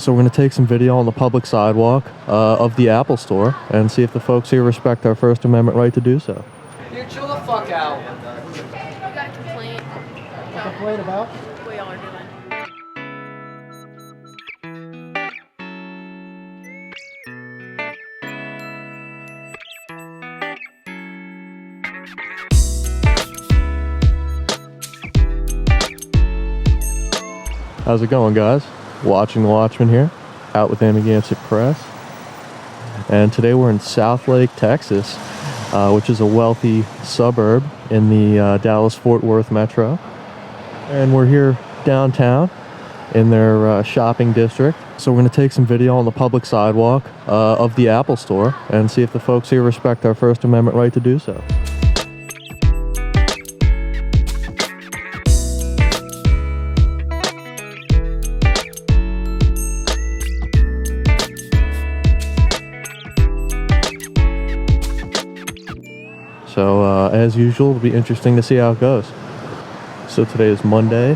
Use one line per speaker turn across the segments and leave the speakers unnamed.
So we're going to take some video on the public sidewalk of the Apple Store and see if the folks here respect our First Amendment right to do so.
You chill the fuck out.
You got a complaint.
A complaint about?
What y'all are doing.
How's it going, guys? Watching the Watchmen here, out with Amagansett Press. And today we're in Southlake, Texas, which is a wealthy suburb in the Dallas-Fort Worth metro. And we're here downtown in their shopping district. So we're going to take some video on the public sidewalk of the Apple Store and see if the folks here respect our First Amendment right to do so. So as usual, it'll be interesting to see how it goes. So today is Monday,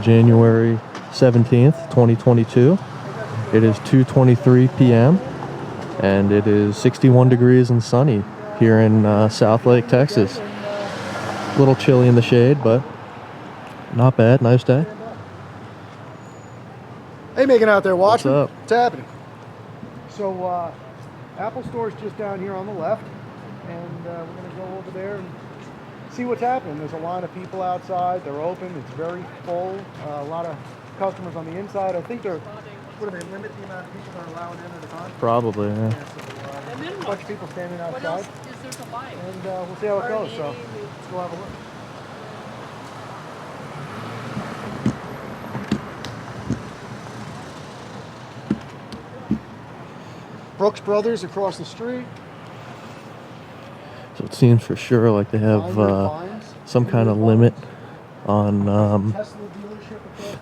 January 17th, 2022. It is 2:23 p.m. and it is 61 degrees and sunny here in Southlake, Texas. A little chilly in the shade, but not bad. Nice day.
Hey, Megan out there watching.
What's up?
What's happening? So, Apple Store's just down here on the left, and we're going to go over there and see what's happening. There's a line of people outside. They're open. It's very full. A lot of customers on the inside. I think they're, what do they limit the amount of people they're allowing in at a time?
Probably, yeah.
So, a bunch of people standing outside.
What else is there to buy?
And we'll see how it goes. So let's go have a look. Brooks Brothers across the street.
So it seems for sure like they have some kind of limit on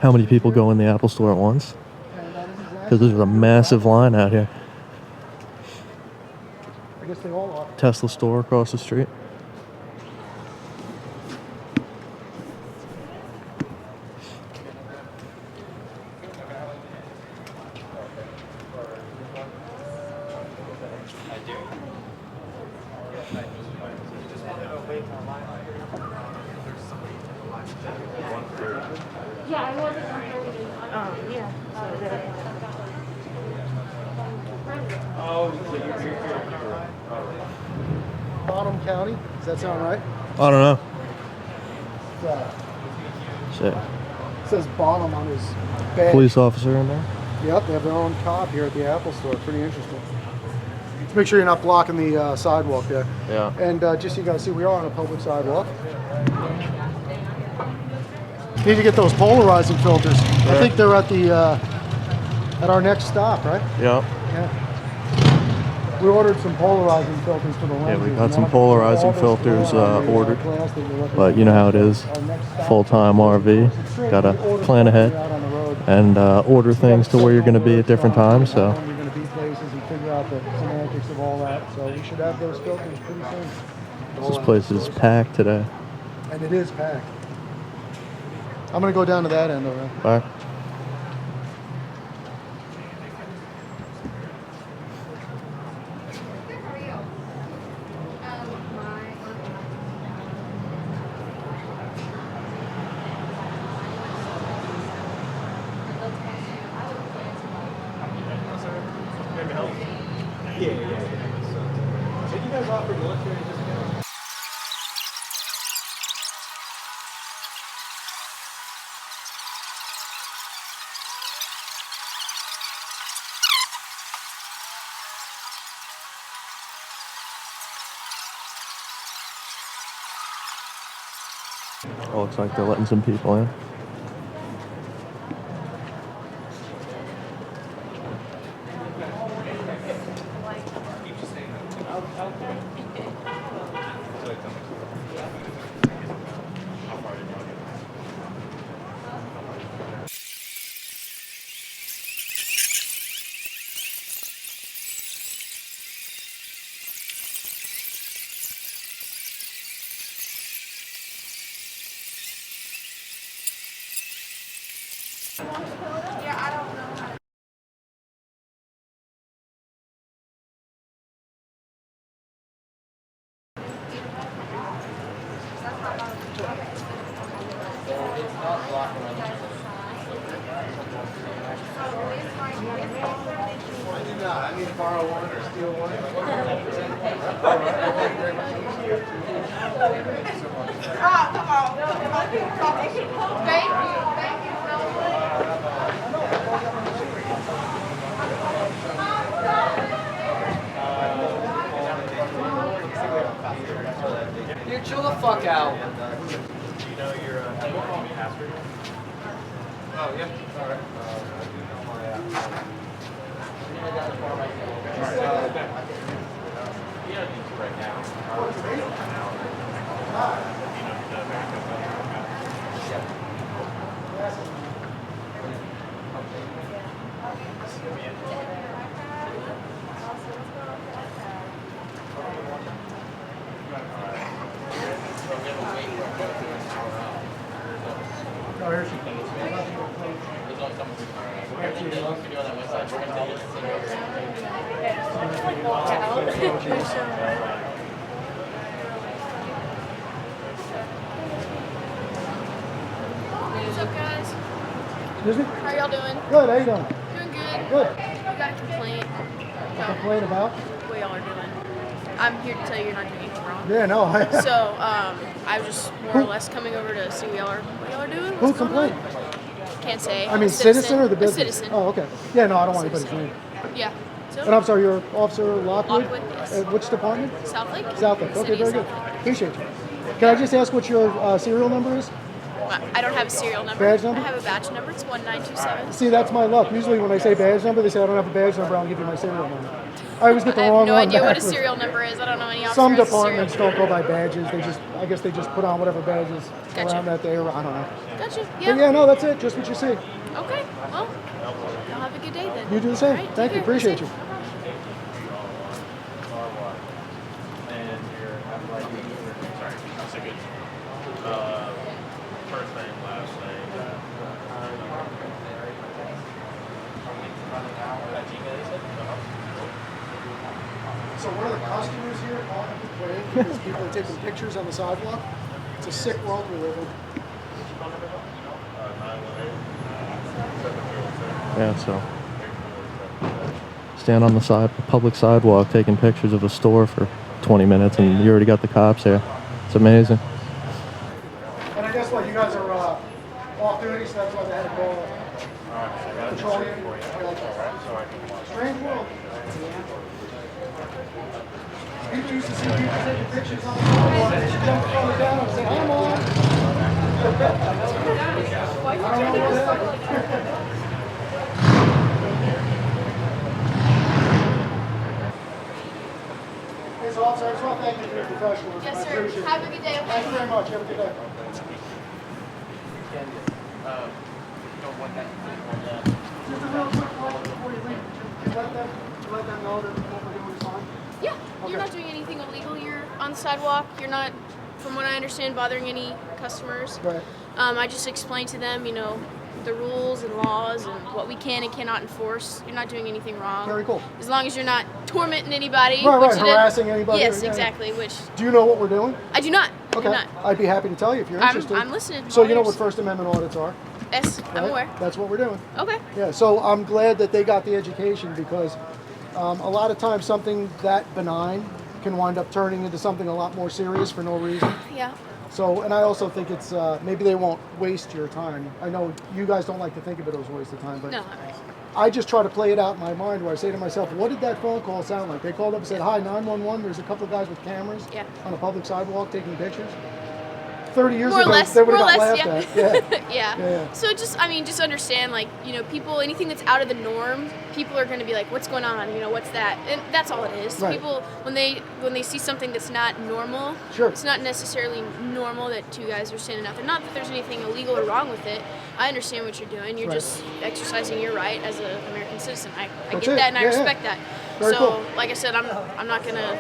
how many people go in the Apple Store at once. Because there's a massive line out here.
I guess they all are.
Tesla store across the street.
Yeah, I wasn't yeah.
Bonham County. Does that sound right?
I don't know.
It says Bonham on his badge.
Police officer in there.
Yep, they have their own cop here at the Apple Store. Pretty interesting. Make sure you're not blocking the sidewalk there.
Yeah.
And just so you guys see, we are on a public sidewalk. Need to get those polarizing filters.
Yeah.
I think they're at the at our next stop, right?
Yeah.
Yeah. We ordered some polarizing filters for the lenses.
Yeah, we got some polarizing filters ordered. But you know how it is. Full-time RV. Gotta plan ahead and order things to where you're going to be at different times. So.
You're going to be places and figure out the semantics of all that. So we should have those filters pretty soon.
This place is packed today.
And it is packed. I'm going to go down to that end over there.
All right.
So you guys offer military discounts?
Oh, looks like they're letting some people in.
I need to borrow one or steal one.
Thank you so much.
You chill the fuck out.
Do you know your password? Oh, yeah. All right. You don't need to right now.
Oh, here she comes.
What's up, guys?
Excuse me?
How y'all doing?
Good, how you doing?
Doing good.
Good.
You got a complaint?
Complain about?
What y'all are doing? I'm here to tell you you're not doing anything wrong.
Yeah, no.
So, I was just more or less coming over to see what y'all are doing.
Who
What's going on?
complained?
Can't say.
I mean,
A
citizen or the
A
business?
citizen.
Oh, okay. Yeah, no, I don't want anybody's
Citizen.
name.
Yeah. So,
And I'm sorry, you're Officer Lockwood?
Lockwood, yes.
Which department?
Southlake?
Southlake. Okay,
City
very
of
good.
Southlake.
Appreciate you. Can I just ask what your serial number is?
I don't have a serial number.
Badge number?
I have a badge number. It's 1927.
See, that's my luck. Usually when I say badge number, they say I don't have a badge number, I'll give you my serial number. I always get the
I
wrong
have no
one
idea what a
backwards.
serial number is. I don't know any officer
Some
who has a serial
departments
number.
don't go by badges. I guess they just put on whatever badges
Gotcha.
around that day, or I don't know.
Gotcha.
But
Yeah.
yeah, no, that's it. Just what you see.
Okay. Well, y'all have a good day then.
You do the same.
All right,
Thank
take
you.
care.
Appreciate
Be
you.
safe.
And your sorry, that's a good. First name, last name.
So one of the customers here calling to complain because people are taking pictures on the sidewalk. It's a sick world we live in.
Yeah, so stand on the public sidewalk taking pictures of a store for 20 minutes and you already got the cops there. It's amazing.
And I guess what, you guys are off duty, so that's why they had to call patrol you. Strange world. People used to see people taking pictures on the sidewalk. They should jump further down and say, I'm on. I don't know what happened. Hey, so officer, I just want to thank you for your professionalism.
Yes,
I
sir.
appreciate it.
Have a good day.
Thank you very much. Have a good day. Just a real quick question before you leave. You let them know that what we're doing is fine?
Yeah.
Okay.
You're not doing anything illegal. You're on the sidewalk. You're not, from what I understand, bothering any customers.
Right.
I just explained to them, the rules and laws and what we can and cannot enforce. You're not doing anything wrong.
Very cool.
As long as you're not tormenting anybody.
Right,
which
right,
you didn't-
harassing anybody,
Yes,
yeah.
exactly. Which
Do you know what we're doing?
I do not. I do
Okay.
not.
I'd be happy to tell you if you're interested.
I'm listening.
So
All
you know what
ears.
First Amendment audits are?
Yes, I'm
right?
aware.
That's what we're doing.
Okay.
Yeah, so I'm glad that they got the education because a lot of times something that benign can wind up turning into something a lot more serious for no reason.
Yeah.
So, and I also think it's, maybe they won't waste your time. I know you guys don't like to think of it as a waste of time, but
No.
I just try to play it out in my mind where I say to myself, what did that phone call sound like? They called up and said, hi, 911, there's a couple of guys with cameras
Yeah.
on a public sidewalk taking pictures. 30 years
More or
ago,
less.
they would
More or
have got
less.
laughed
Yeah.
at. Yeah.
Yeah.
Yeah.
So just understand, people, anything that's out of the norm, people are going to be like, what's going on? What's that? And that's all it is.
Right.
People, when they see something that's not normal,
Sure.
it's not necessarily normal that two guys are standing out there. Not that there's anything illegal or wrong with it. I understand what you're doing. You're
Right.
just exercising your right as an American citizen. I
That's
get
it.
that and I
Yeah, yeah.
respect that.
Very
so,
cool.
like I said, I'm not going to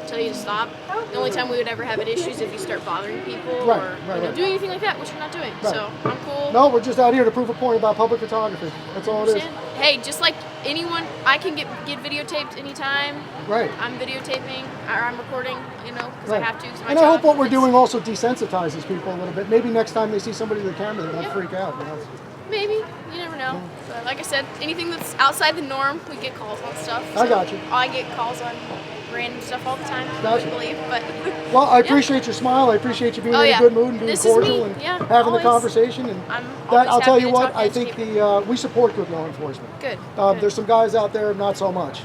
tell you to stop. The only time we would ever have an issue is if you start bothering people
Right,
or
right.
doing anything like that, which you're not doing.
Right.
So I'm cool.
No, we're just out here to prove a point about public photography. That's all it is.
Understand? Hey, just like anyone, I can get videotaped anytime.
Right.
I'm videotaping or I'm recording, because I
Right.
have to. 'Cause my
And I hope
job,
what we're
it's-
doing also desensitizes people a little bit. Maybe next time they see somebody with a camera, they won't
Yeah.
freak out.
Maybe. You never know. But like I said, anything that's outside the norm, we get calls on stuff.
I got you.
I get calls on random stuff all the time.
Gotcha.
I believe, but
Well, I appreciate your smile. I appreciate you being
Oh,
in
yeah.
a good mood and being
This is
cordial
me.
and
Yeah,
having
always.
the conversation. And
I'm
that,
always
I'll tell
happy
you
to
what,
talk
I
to
think
people.
we support good law enforcement.
Good.
There's some guys out there, not so much.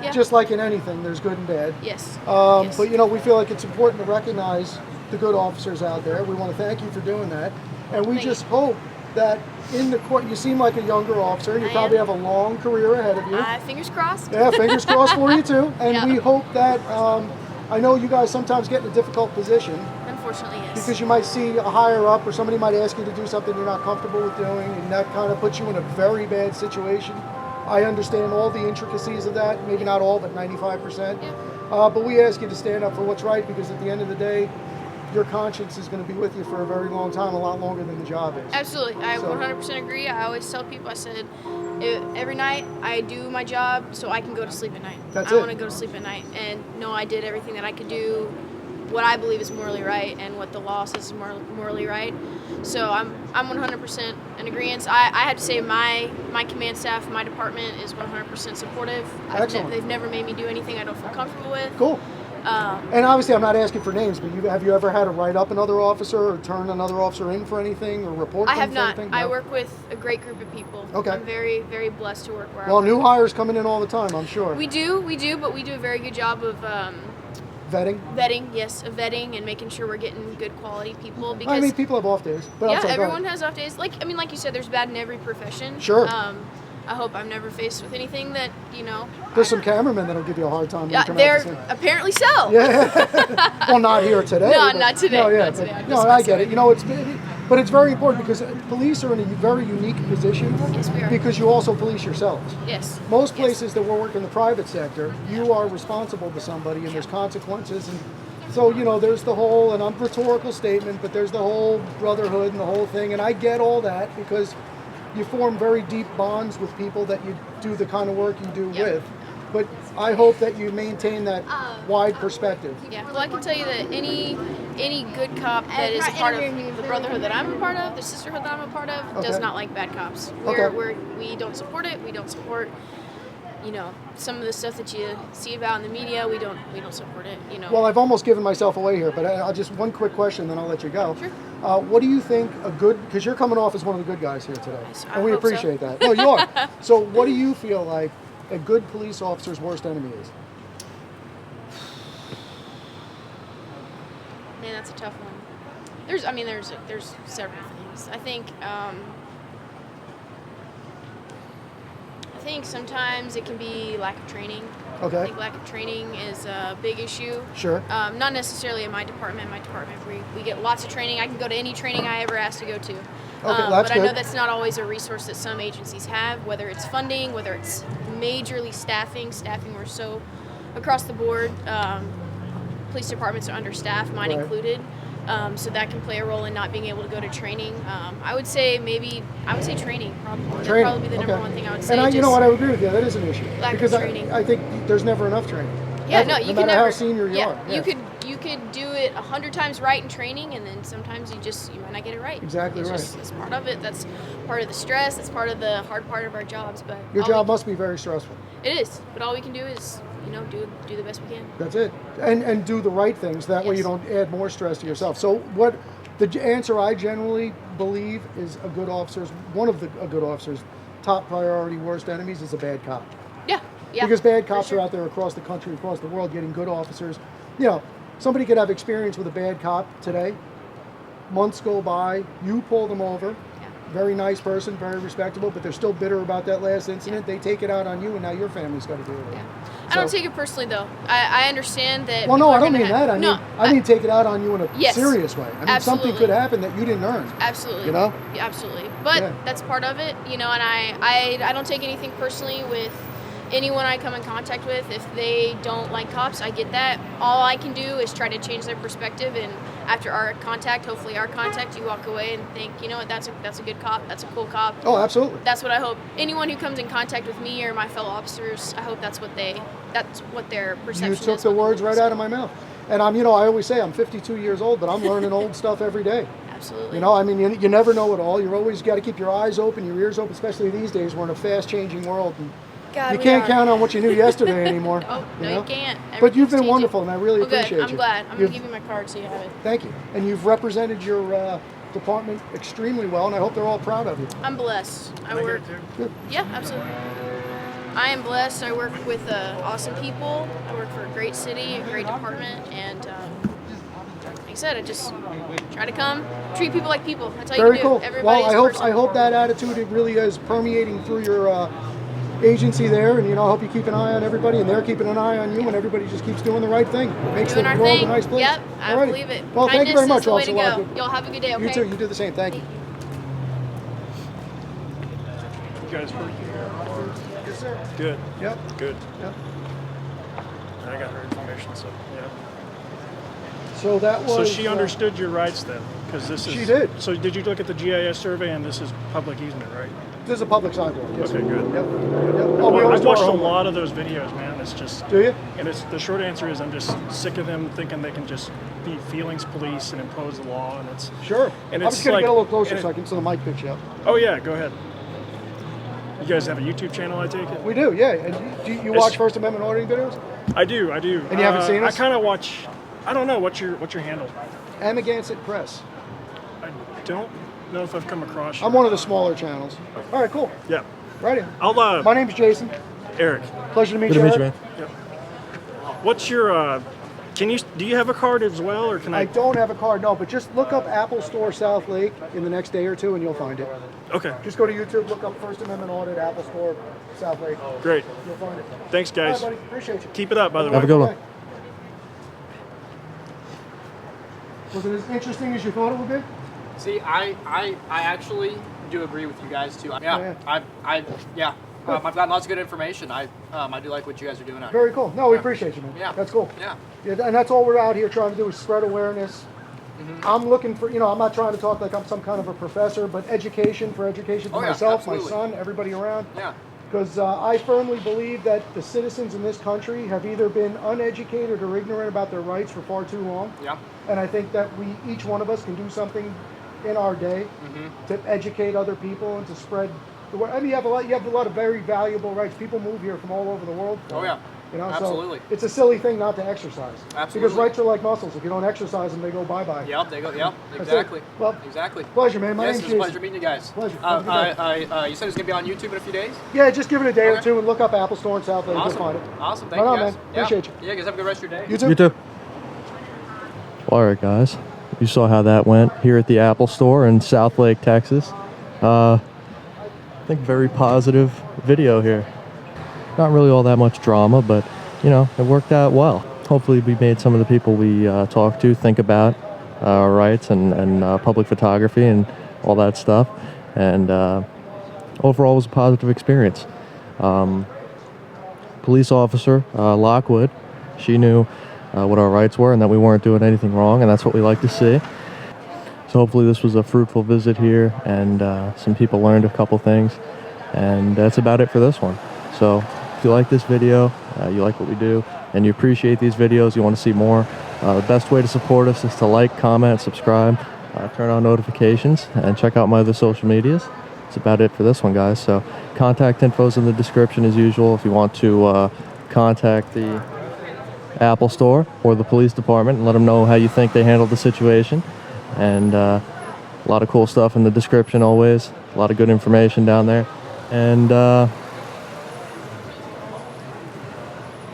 Yeah.
Just like in anything, there's good and bad.
Yes.
But you know, we feel like it's important to recognize the good officers out there. We want to thank you for doing that, and we
Thank
just
you.
hope that in the court, you seem like a younger officer. You
I
probably
am.
have a long career ahead of you.
Fingers crossed.
Yeah, fingers crossed for you too. And
Yeah.
we hope that. I know you guys sometimes get in a difficult position
Unfortunately, yes.
because you might see a higher up or somebody might ask you to do something you're not comfortable with doing, and that kind of puts you in a very bad situation. I understand all the intricacies of that, maybe not all, but 95%.
Yeah.
But we ask you to stand up for what's right, because at the end of the day, your conscience is going to be with you for a very long time, a lot longer than the job is.
Absolutely. I
So-
100% agree. I always tell people, I said, every night I do my job so I can go to sleep at night.
That's
I
it.
want to go to sleep at night and know I did everything that I could do, what I believe is morally right and what the law says is morally right. So I'm 100% in agreement. I have to say my command staff, my department is 100% supportive.
Excellent.
They've never made me do anything I don't feel comfortable with.
Cool. And obviously, I'm not asking for names, but have you ever had to write up another officer or turn another officer in for anything or report
I
them
have
for
not.
anything?
I
No?
work with a great group of people.
Okay.
I'm very, very blessed to work where I
Well,
work.
new hires coming in all the time, I'm sure.
We do, but we do a very good job of
Vetting?
vetting and making sure we're getting good quality people. Because
I mean, people have off days. But I'm
yeah,
sorry, go
everyone
ahead.
has off days. Like you said, there's bad in every profession.
Sure.
I hope I'm never faced with anything that
There's some cameramen that'll give you a hard time when you
Yeah,
come out
they're
to see.
apparently so.
Yeah. Well, not here today.
No,
but-
not today,
No, yeah,
not today.
but-
I'm
no,
just
I
messing
get it.
with
You know, but it's very important because police are in a very unique position.
Yes, we are.
Because you also police yourselves.
Yes.
Most
Yes.
places that work in the private sector, you are responsible to somebody, and there's consequences. And so, there's the whole, and I'm rhetorical statement, but there's the whole brotherhood and the whole thing. And I get all that because you form very deep bonds with people that you do the kind of work you do
Yep.
with. But I hope that you maintain that wide perspective.
Yeah. Well, I can tell you that any good cop that is a part of the brotherhood that I'm a part of, the sisterhood that I'm a part of, does
Okay.
not like bad cops.
Okay.
We don't support it. We don't support some of the stuff that you see about in the media. We don't support it.
Well, I've almost given myself away here, but I'll just one quick question, then I'll let you go.
Sure.
What do you think because you're coming off as one of the good guys here today,
I
and we
hope so.
appreciate that. No, you are. So what do you feel like a good police officer's worst enemy is?
Man, that's a tough one. There's several things. I think sometimes it can be lack of training.
Okay.
I think lack of training is a big issue.
Sure.
Not necessarily in my department. We get lots of training. I can go to any training I ever asked to go to.
That's
but I know
good.
that's not always a resource that some agencies have, whether it's funding, whether it's majorly staffing. We're so across the board. Police departments are understaffed, mine
Right.
included. So that can play a role in not being able to go to training. I would say training probably. That'd
Training.
probably be the number
Okay.
one thing I would say.
And you know
just-
what, I would agree with you. That is an issue.
Lack of
because
training.
I think there's never enough training.
Yeah,
Ever,
no, you
no
can
matter
never.
how senior you are.
You could do it 100 times right in training, and then sometimes you might not get it right.
Exactly right.
It's part of it. That's part of the stress. It's part of the hard part of our jobs. But
Your
all
job must be very stressful.
It is. But all we can do is do the best we can.
That's it. And do the right things. That way you
Yes.
don't add more stress to yourself. So what the answer I generally believe is a good officer's top priority worst enemies is a bad cop.
Yeah. Yeah.
Because bad
for
cops
sure.
are out there across the country, across the world getting good officers. Somebody could have experience with a bad cop today. Months go by, you pull them over.
Yeah.
Very nice person, very respectable, but they're still bitter about that last incident. They take it out on you, and now your family's got to deal with it.
Yeah. I don't take it personally though. I understand that.
Well, no,
people
I
are
don't
gonna
mean that. I mean take it out on you in a
Yes.
serious way. I mean, something
Absolutely.
could happen that you didn't earn.
Absolutely.
Yeah,
Absolutely. But
Yeah.
that's part of it, and I don't take anything personally with anyone I come in contact with. If they don't like cops, I get that. All I can do is try to change their perspective, and after hopefully our contact, you walk away and think, you know what, that's a good cop, that's a cool cop.
Oh, absolutely.
That's what I hope. Anyone who comes in contact with me or my fellow officers, I hope that's what their perception is.
You took the words right out of my mouth. And I always say I'm 52 years old, but I'm learning old stuff every day.
Absolutely.
You know, I mean, you never know it all. You've always got to keep your eyes open, your ears open, especially these days. We're in a fast-changing world. And
God,
you
we
can't
are.
count on what you knew yesterday anymore.
Oh, no, you can't.
But you've
Everything's
been
changing.
wonderful, and I really appreciate
good. I'm
you.
glad. I'm going to give you my card so you have it.
Thank you. And you've represented your department extremely well, and I hope they're all proud of you.
I'm blessed. I work.
Good.
Yeah, absolutely. I am blessed. I work with awesome people. I work for a great city, a great department, and like I said, I just try to come, treat people like people. That's all
Very
you can
cool.
do. Everybody's
Well,
a person.
I hope that attitude it really is permeating through your agency there, and you know, I hope you keep an eye on everybody, and they're keeping an eye on you, and everybody just keeps doing the right thing. It makes
Doing
the
our
world
thing.
a nice place.
Yep, I
Alrighty.
believe it.
Well, thank you very much,
Kindness is the way to
Officer
go.
Lockwood.
Y'all have a good day, okay?
You too. You do the same. Thank you.
You guys work here?
Yes, sir.
Good.
Yep.
Good.
Yep.
I got her information, so yeah.
So that was.
So she understood your rights then, because this is.
She did.
So did you look at the GIS survey, and this is public easement, right?
This is a public sidewalk. Yes,
Okay,
sir.
good.
Yep. Yep. Oh, we
Well,
always
I've
do our
watched a
homework.
lot of those videos, man. It's just.
Do you?
And it's the short answer is I'm just sick of them thinking they can just be feelings police and impose the law, and it's.
Sure.
And
I'm
it's
just going to
like-
get a little closer
and
so I can so the mic picks you up.
Oh yeah, go ahead. You guys have a YouTube channel, I take it?
We do, yeah. And do you watch First Amendment auditing videos?
I do. And
you haven't seen us?
I kind of watch. I don't know what's your handle.
Amagansett Press.
I don't know if I've come across.
I'm one of the smaller channels. All right, cool.
Yeah.
Right in.
I'll.
My name's Jason.
Eric.
Pleasure to meet
Good
you.
to meet you,
Eric.
man.
What's your? Do you have a card as well, or can
I
I?
don't have a card, no, but just look up Apple Store Southlake in the next day or two and you'll find it.
Okay.
Just go to YouTube, look up First Amendment Audit, Apple Store Southlake.
Great.
You'll find it.
Thanks,
All right,
guys.
buddy. Appreciate you.
Keep it up, by the way.
Have a good one.
Was it as interesting as you thought it would be?
See, I actually do agree with you guys too. Yeah,
Yeah.
I've gotten lots of good information. I do like what you guys are doing out here.
Very cool. No, we appreciate you, man.
Yeah.
That's cool.
Yeah.
And that's all we're out here trying to do is spread awareness. I'm looking for, I'm not trying to talk like I'm some kind of a professor, but education for education for
Oh, yeah,
myself,
absolutely.
my son, everybody around.
Yeah.
Because I firmly believe that the citizens in this country have either been uneducated or ignorant about their rights for far too long.
Yeah.
And I think that each one of us can do something in our day to educate other people and to spread the word. I mean, you have a lot of very valuable rights. People move here from all over the world.
Oh yeah. Absolutely.
So it's a silly thing not to exercise.
Absolutely.
Because rights are like muscles. If you don't exercise them, they go bye-bye.
Yep. They go. Yep.
That's
Exactly.
it. Well,
exactly.
Pleasure, man. My
Yes,
name's
it's a
Jason.
pleasure meeting you guys.
Pleasure. Have a good
You said it's gonna be on YouTube in a few days.
Yeah, just give it a day or
Okay.
two and look up Apple Store in Southlake. You'll
Awesome.
find it.
Awesome. Thank
Right
you
on,
guys.
man.
Yeah.
Appreciate you.
Yeah, guys. Have a good rest of your day.
You too.
You too. All right, guys. You saw how that went here at the Apple Store in Southlake, Texas. I think very positive video here. Not really all that much drama, but it worked out well. Hopefully we made some of the people we talked to think about our rights and public photography and all that stuff. And overall it was a positive experience. Police officer Lockwood, she knew what our rights were and that we weren't doing anything wrong, and that's what we like to see. So hopefully this was a fruitful visit here, and some people learned a couple things, and that's about it for this one. So if you like this video, you like what we do, and you appreciate these videos, you want to see more, the best way to support us is to like, comment, subscribe, turn on notifications, and check out my other social medias. That's about it for this one, guys. So contact info's in the description as usual if you want to contact the Apple Store or the police department and let them know how you think they handled the situation. And a lot of cool stuff in the description always, a lot of good information down there. And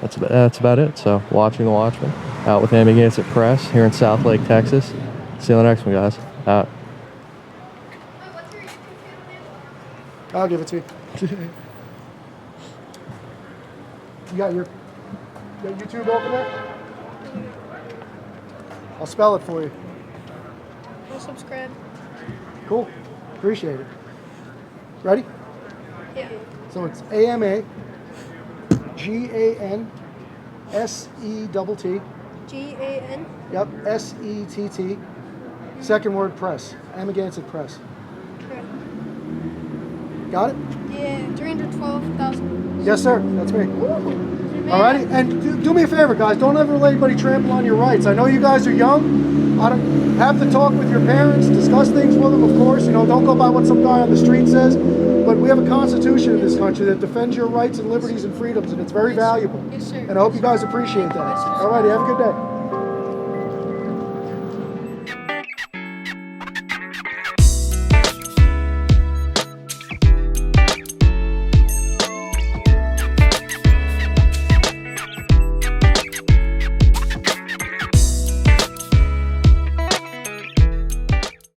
that's about it. So watching the Watchmen, out with Amagansett Press here in Southlake, Texas. See you on the next one, guys. Out.
I'll give it to you. You got your YouTube open there? I'll spell it for you.
I'll subscribe.
Cool. Appreciate it. Ready?
Yeah.
So it's AMAGANSETT.
GAN.
Yep, SETT. Second word, press. Amagansett Press.
Okay.
Got it?
Yeah, 312,000.
Yes, sir. That's me.
Man.
Alrighty, and do me a favor, guys. Don't ever let anybody trample on your rights. I know you guys are young. have to talk with your parents, discuss things with them, of course. You know, don't go by what some guy on the street says. But we have a constitution in this country that defends your rights and liberties and freedoms, and it's very valuable.
Yes, sir.
And I hope you guys appreciate that. All righty, have a good day.